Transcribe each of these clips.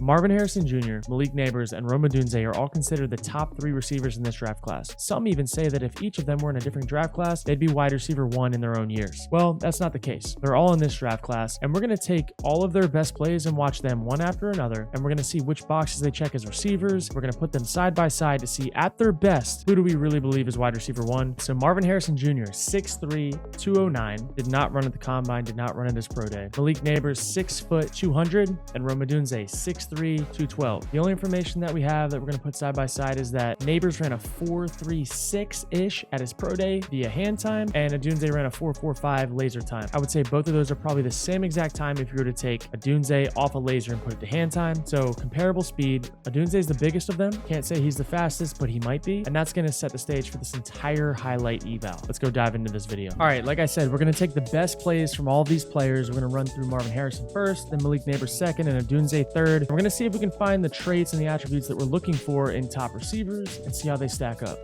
Marvin Harrison Jr., Malik Neighbors, and Rome Odunze are all considered the top 3 receivers in this draft class. Some even say that if each of them were in a different draft class, they'd be wide receiver 1 in their own years. Well, that's not the case. They're all in this draft class, and we're going to take all of their best plays and watch them one after another, and we're going to see which boxes they check as receivers. We're going to put them side by side to see at their best, who do we really believe is wide receiver 1. So Marvin Harrison Jr., 6'3", 209, did not run at the combine, did not run at his pro day. Malik Neighbors, 6 foot, 200, and Rome Odunze, 6'3", 212. The only information that we have that we're going to put side by side is that Neighbors ran a 4.36-ish at his pro day via hand time, and Odunze ran a 4.45 laser time. I would say both of those are probably the same exact time if you were to take Odunze off a laser and put it to hand time. So comparable speed. Odunze is the biggest of them. Can't say he's the fastest, but he might be. And that's going to set the stage for this entire highlight eval. Let's go dive into this video. All right, like I said, we're going to take the best plays from all of these players. We're going to run through Marvin Harrison first, then Malik Neighbors second, and Odunze third. We're going to see if we can find the traits and the attributes that we're looking for in top receivers and see how they stack up.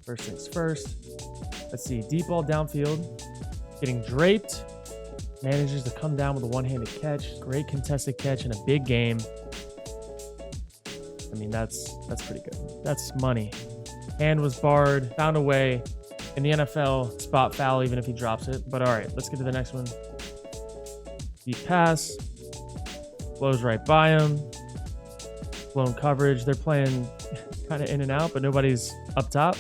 First things first, let's see, deep ball downfield, getting draped, manages to come down with a one-handed catch, great contested catch in a big game. I mean, that's pretty good. That's money. Hand was barred, found a way. In the NFL, spot foul even if he drops it. But all right, let's get to the next one. Deep pass, blows right by him. Blown coverage. They're playing kind of in and out, but nobody's up top.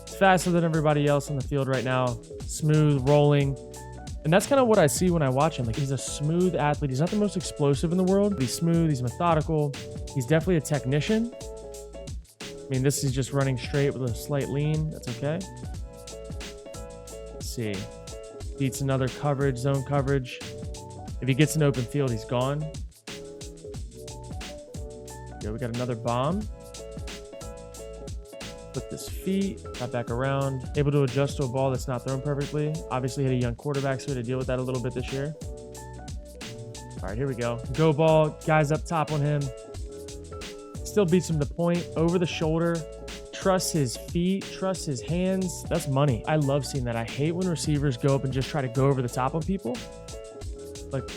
It's faster than everybody else on the field right now. Smooth, rolling. And that's kind of what I see when I watch him. Like, he's a smooth athlete. He's not the most explosive in the world, but he's smooth. He's methodical. He's definitely a technician. I mean, this is just running straight with a slight lean. That's okay. Let's see. Beats another coverage, zone coverage. If he gets an open field, he's gone. Yeah, we got another bomb. Flipped his feet, got back around, able to adjust to a ball that's not thrown perfectly. Obviously had a young quarterback, so we had to deal with that a little bit this year. All right, here we go. Go ball, guys up top on him. Still beats him to point, over the shoulder. Trusts his feet, trusts his hands. That's money. I love seeing that. I hate when receivers go up and just try to go over the top of people.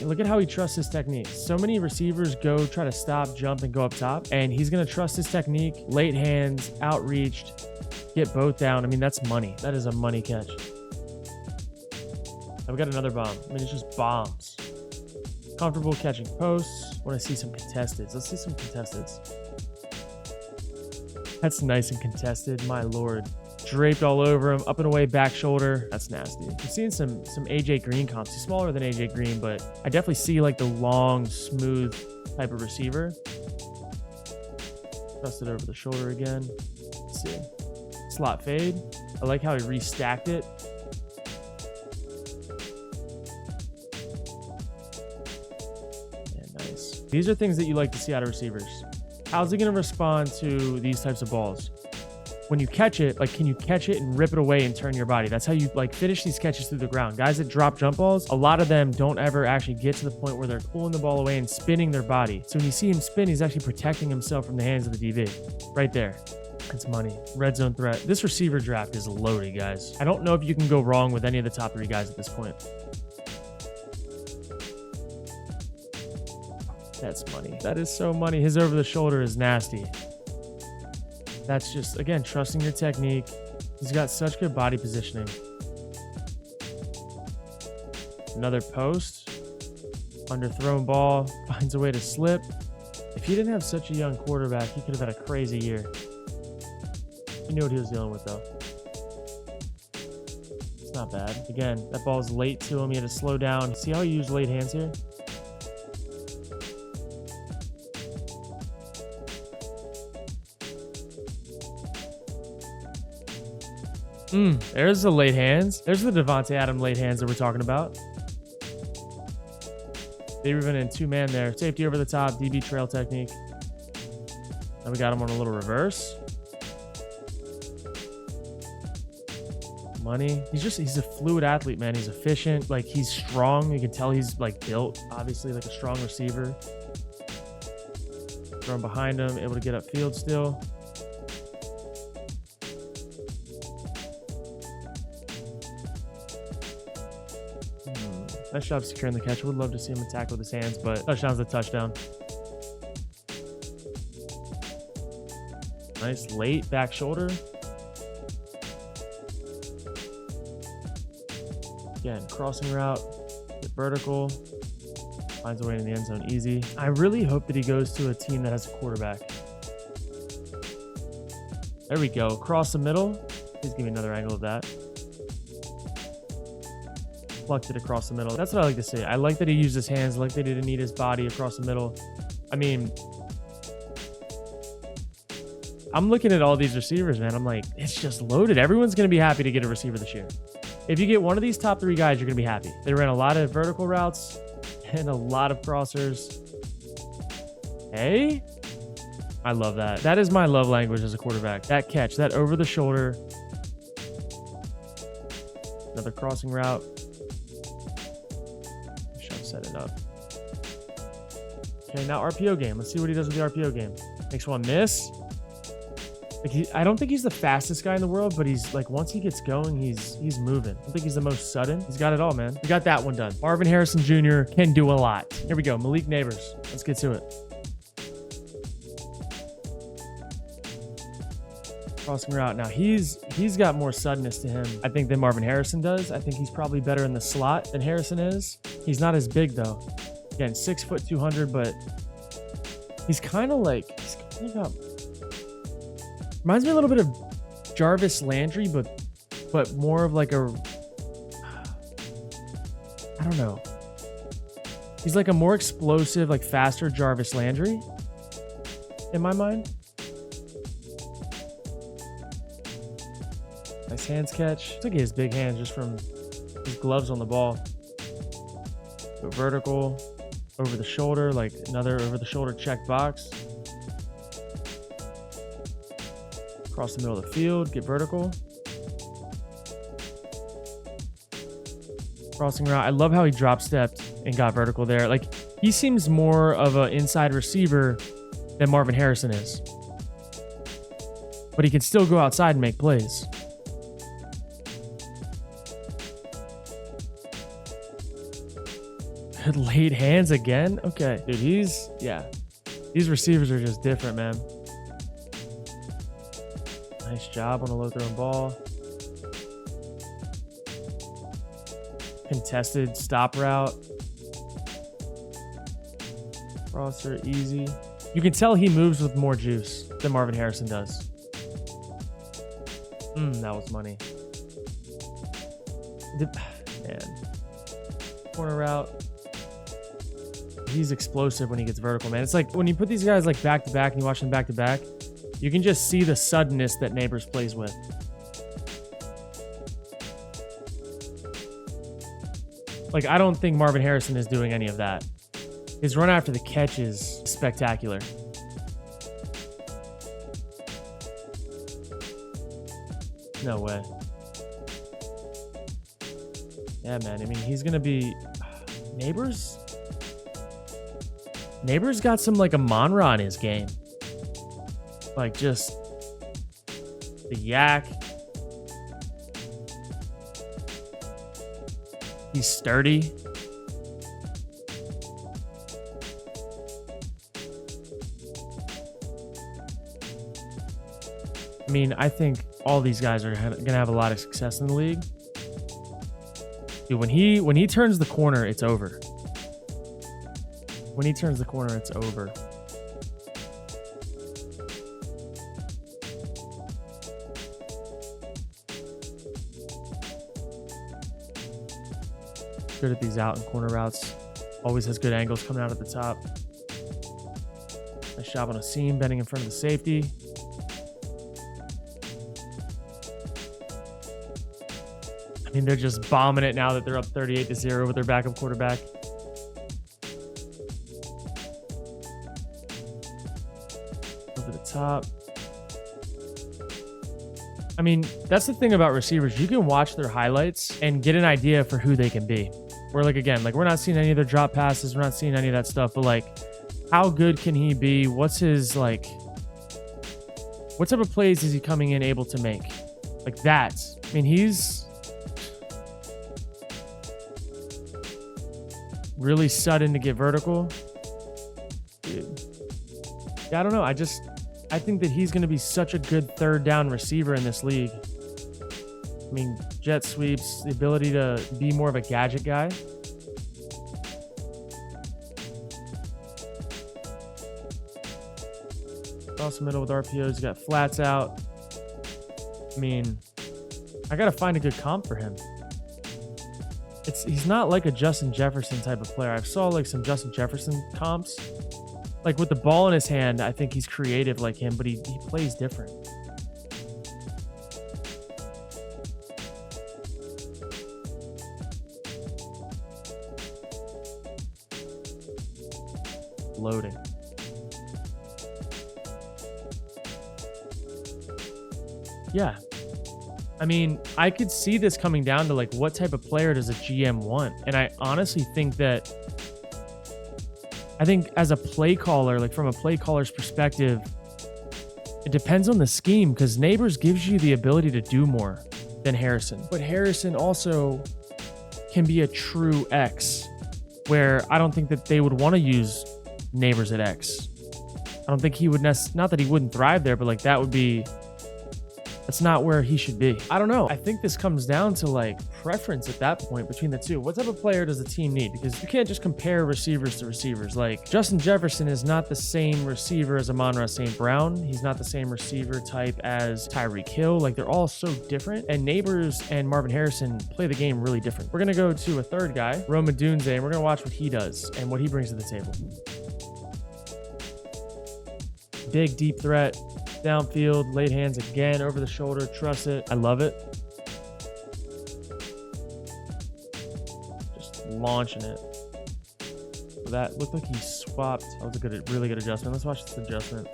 Look at how he trusts his technique. So many receivers go try to stop, jump, and go up top, and he's going to trust his technique, late hands, outreached, get both down. I mean, that's money. That is a money catch. I've got another bomb. I mean, it's just bombs. Comfortable catching posts. Want to see some contesteds. Let's see some contesteds. That's nice and contested. My Lord. Draped all over him, up and away, back shoulder. That's nasty. I'm seeing some AJ Green comps. He's smaller than AJ Green, but I definitely see like the long, smooth type of receiver. Trust it over the shoulder again. Let's see. Slot fade. I like how he restacked it. Yeah, nice. These are things that you like to see out of receivers. How's he going to respond to these types of balls? When you catch it, like, can you catch it and rip it away and turn your body? That's how you like finish these catches through the ground. Guys that drop jump balls, a lot of them don't ever actually get to the point where they're pulling the ball away and spinning their body. So when you see him spin, he's actually protecting himself from the hands of the DB. Right there. That's money. Red zone threat. This receiver draft is loaded, guys. I don't know if you can go wrong with any of the top 3 guys at this point. That's money. That is so money. His over the shoulder is nasty. That's just, again, trusting your technique. He's got such good body positioning. Another post. Underthrown ball. Finds a way to slip. If he didn't have such a young quarterback, he could have had a crazy year. He knew what he was dealing with, though. It's not bad. Again, that ball's late to him. He had to slow down. See how he used late hands here? There's the late hands. There's the Devontae Adams late hands that we're talking about. They were even in 2-man there. Safety over the top, DB trail technique. And we got him on a little reverse. Money. He's a fluid athlete, man. He's efficient. Like, he's strong. You can tell he's like built, obviously, like a strong receiver. Thrown behind him, able to get upfield still. Nice job securing the catch. Would love to see him attack with his hands, but touchdown's a touchdown. Nice late back shoulder. Again, crossing route, get vertical, finds a way in the end zone easy. I really hope that he goes to a team that has a quarterback. There we go. Across the middle. Please give me another angle of that. Plucked it across the middle. That's what I like to see. I like that he used his hands. I like that he didn't need his body across the middle. I mean, I'm looking at all these receivers, man. I'm like, it's just loaded. Everyone's going to be happy to get a receiver this year. If you get one of these top 3 guys, you're going to be happy. They ran a lot of vertical routes and a lot of crossers. Hey? I love that. That is my love language as a quarterback. That catch, that over the shoulder. Another crossing route. Should set it up. Okay, now RPO game. Let's see what he does with the RPO game. Makes one miss. Like I don't think he's the fastest guy in the world, but he's like, once he gets going, he's moving. I don't think he's the most sudden. He's got it all, man. We got that one done. Marvin Harrison Jr. can do a lot. Here we go. Malik Neighbors. Let's get to it. Crossing route. Now he's got more suddenness to him, I think, than Marvin Harrison does. I think he's probably better in the slot than Harrison is. He's not as big though. Again, 6 foot 200, but he's kind of got, reminds me a little bit of Jarvis Landry, but more of like a, I don't know. He's like a more explosive, like faster Jarvis Landry in my mind. Nice hands catch. Looks like he has big hands just from his gloves on the ball. Go vertical, over the shoulder, like another over the shoulder check box. Across the middle of the field, get vertical. Crossing route. I love how he drop stepped and got vertical there. Like, he seems more of an inside receiver than Marvin Harrison is. But he can still go outside and make plays. Late hands again? Okay. Dude, these receivers are just different, man. Nice job on a low thrown ball. Contested stop route. Crosser, easy. You can tell he moves with more juice than Marvin Harrison does. That was money. Man. Corner route. He's explosive when he gets vertical, man. It's like when you put these guys like back to back and you watch them back to back, you can just see the suddenness that Neighbors plays with. Like, I don't think Marvin Harrison is doing any of that. His run after the catch is spectacular. No way. Yeah, man. I mean, he's going to be... Neighbors got some, like, Amon-Ra in his game. Like, just... the yak. He's sturdy. I mean, I think all these guys are going to have a lot of success in the league. Dude, when he turns the corner, it's over. When he turns the corner, it's over. Good at these out and corner routes. Always has good angles coming out at the top. Nice job on a seam, bending in front of the safety. I mean, they're just bombing it now that they're up 38-0 with their backup quarterback. Over the top. I mean, that's the thing about receivers. You can watch their highlights and get an idea for who they can be. We're like, again, like, we're not seeing any of their drop passes. We're not seeing any of that stuff. But, like, how good can he be? What's his, like, what type of plays is he coming in able to make? Like that. I mean, he's really sudden to get vertical. Dude. Yeah, I don't know. I think that he's going to be such a good third down receiver in this league. I mean, jet sweeps, the ability to be more of a gadget guy. Across the middle with RPOs, you got flats out. I mean, I got to find a good comp for him. He's not like a Justin Jefferson type of player. I saw like some Justin Jefferson comps. Like with the ball in his hand, I think he's creative like him, but he plays different. Loading. Yeah. I mean, I could see this coming down to like what type of player does a GM want? And I honestly think that as a play caller, like from a play caller's perspective, it depends on the scheme because Neighbors gives you the ability to do more than Harrison. But Harrison also can be a true X where I don't think that they would want to use Neighbors at X. I don't think he would not that he wouldn't thrive there, but like that's not where he should be. I don't know. I think this comes down to like preference at that point between the two. What type of player does the team need? Because you can't just compare receivers to receivers. Like Justin Jefferson is not the same receiver as Amon-Ra St. Brown. He's not the same receiver type as Tyreek Hill. Like they're all so different. And Neighbors and Marvin Harrison play the game really different. We're going to go to a third guy, Roma Dunze, and we're going to watch what he does and what he brings to the table. Big, deep threat. Downfield, laid hands again, over the shoulder, trust it. I love it. Just launching it. So that looked like he swapped. That was a really good adjustment. Let's watch this adjustment.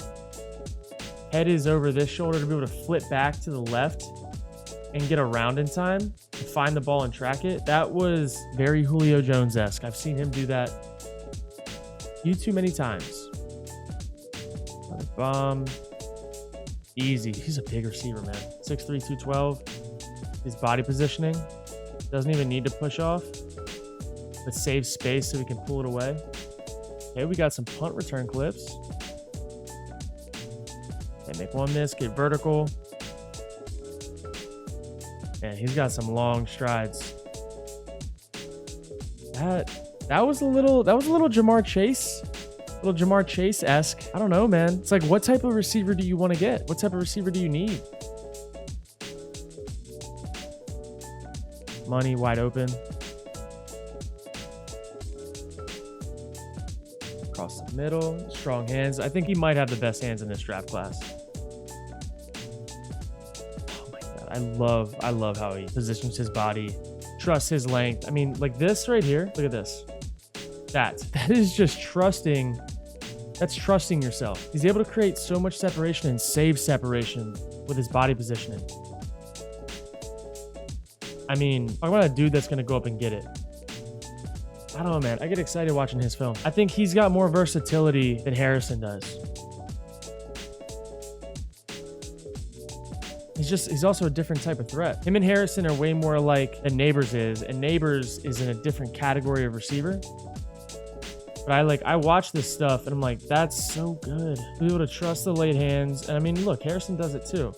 Head is over this shoulder to be able to flip back to the left and get around in time to find the ball and track it. That was very Julio Jones-esque. I've seen him do that too many times. Bomb. Easy. He's a big receiver, man. 6'3", 212. His body positioning. Doesn't even need to push off. But saves space so we can pull it away. Okay, we got some punt return clips. Okay, make one miss, get vertical. And he's got some long strides. That was a little Jamar Chase. Little Jamar Chase-esque. I don't know, man. It's like, what type of receiver do you want to get? What type of receiver do you need? Money wide open. Across the middle. Strong hands. I think he might have the best hands in this draft class. Oh my God. I love how he positions his body. Trusts his length. I mean, like this right here. Look at this. That is just trusting. That's trusting yourself. He's able to create so much separation and save separation with his body positioning. I mean, talk about a dude that's going to go up and get it. I don't know, man. I get excited watching his film. I think he's got more versatility than Harrison does. He's also a different type of threat. Him and Harrison are way more alike than Neighbors is, and Neighbors is in a different category of receiver. But I watch this stuff and I'm like, that's so good. Be able to trust the late hands. And I mean, look, Harrison does it too.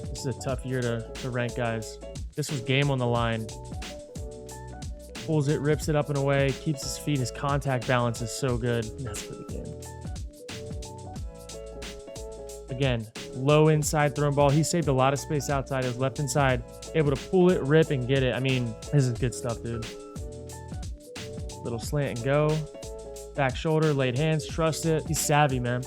This is a tough year to rank guys. This was game on the line. Pulls it, rips it up and away, keeps his feet. His contact balance is so good. And that's for the game. Again, low inside thrown ball. He saved a lot of space outside. His left inside, able to pull it, rip, and get it. I mean, this is good stuff, dude. Little slant and go. Back shoulder, laid hands, trust it. He's savvy, man.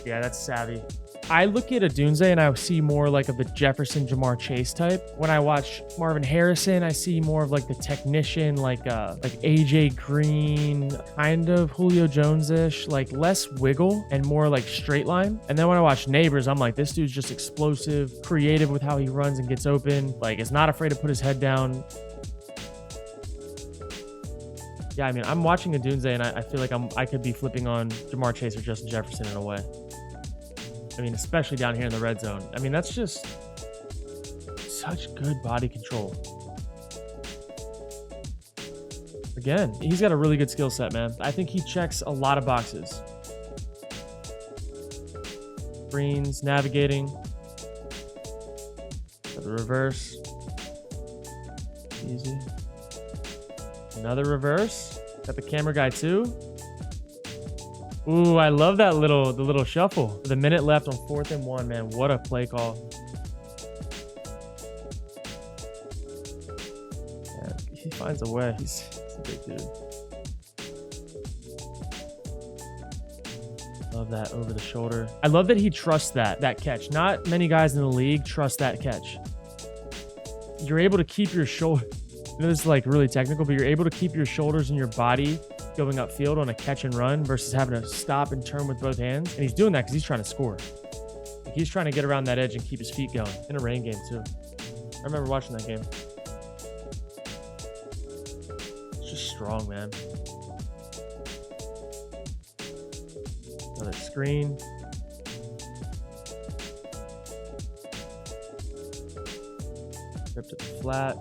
Yeah, that's savvy. I look at a Dunze and I see more like of the Jefferson Jamar Chase type. When I watch Marvin Harrison, I see more of like the technician, like AJ Green, kind of Julio Jones-ish, like less wiggle and more like straight line. And then when I watch Neighbors, I'm like, this dude's just explosive, creative with how he runs and gets open. Like, is not afraid to put his head down. Yeah, I mean, I'm watching a Dunze and I feel like I could be flipping on Jamar Chase or Justin Jefferson in a way. I mean, especially down here in the red zone. I mean, that's just such good body control. Again, he's got a really good skill set, man. I think he checks a lot of boxes. Screens, navigating. Got the reverse. Easy. Another reverse. Got the camera guy too. Ooh, I love that the little shuffle. With a minute left on 4th and 1, man. What a play call. Yeah, he finds a way. He's a big dude. Love that over the shoulder. I love that he trusts that catch. Not many guys in the league trust that catch. You're able to keep your shoulder. I know this is like really technical, but you're able to keep your shoulders and your body going upfield on a catch and run versus having to stop and turn with both hands. And he's doing that because he's trying to score. Like he's trying to get around that edge and keep his feet going. In a rain game too. I remember watching that game. It's just strong, man. Another screen. Ripped it flat.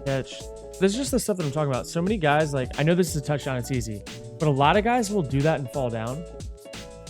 Catch. This is just the stuff that I'm talking about. So many guys, like, I know this is a touchdown, it's easy, but a lot of guys will do that and fall down.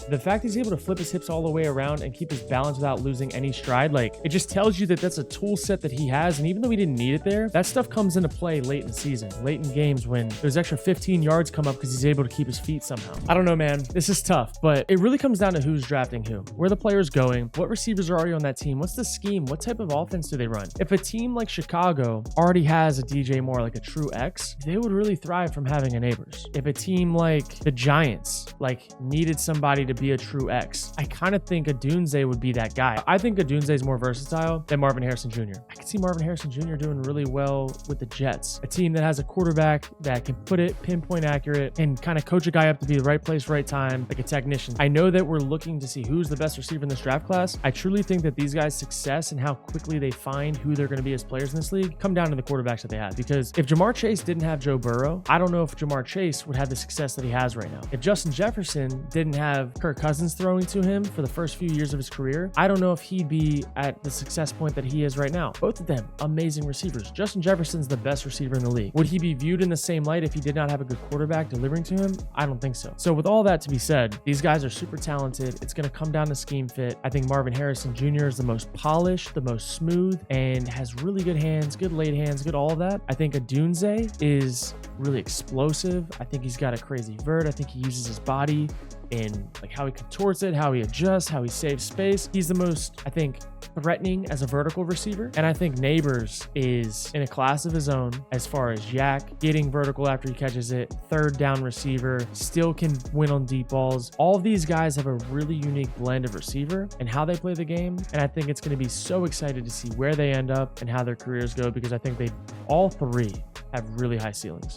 The fact he's able to flip his hips all the way around and keep his balance without losing any stride, like, it just tells you that that's a tool set that he has. And even though he didn't need it there, that stuff comes into play late in the season, late in games when those extra 15 yards come up because he's able to keep his feet somehow. I don't know, man. This is tough, but it really comes down to who's drafting who, where the player's going, what receivers are already on that team, what's the scheme, what type of offense do they run. If a team like Chicago already has a DJ Moore, like a true X, they would really thrive from having a Neighbors. If a team like the Giants, like, needed somebody to be a true X, I kind of think Odunze would be that guy. I think Odunze is more versatile than Marvin Harrison Jr. I can see Marvin Harrison Jr. doing really well with the Jets, a team that has a quarterback that can put it pinpoint accurate and kind of coach a guy up to be the right place, right time, like a technician. I know that we're looking to see who's the best receiver in this draft class. I truly think that these guys' success and how quickly they find who they're going to be as players in this league come down to the quarterbacks that they have. Because if Jamar Chase didn't have Joe Burrow, I don't know if Jamar Chase would have the success that he has right now. If Justin Jefferson didn't have Kirk Cousins throwing to him for the first few years of his career, I don't know if he'd be at the success point that he is right now. Both of them, amazing receivers. Justin Jefferson's the best receiver in the league. Would he be viewed in the same light if he did not have a good quarterback delivering to him? I don't think so. So with all that to be said, these guys are super talented. It's going to come down to scheme fit. I think Marvin Harrison Jr. is the most polished, the most smooth, and has really good hands, good late hands, good all of that. I think Odunze is really explosive. I think he's got a crazy vert. I think he uses his body in like how he contorts it, how he adjusts, how he saves space. He's the most, I think, threatening as a vertical receiver. And I think Neighbors is in a class of his own as far as yak, getting vertical after he catches it, third down receiver, still can win on deep balls. All of these guys have a really unique blend of receiver and how they play the game. And I think it's going to be so excited to see where they end up and how their careers go, because I think they all three have really high ceilings.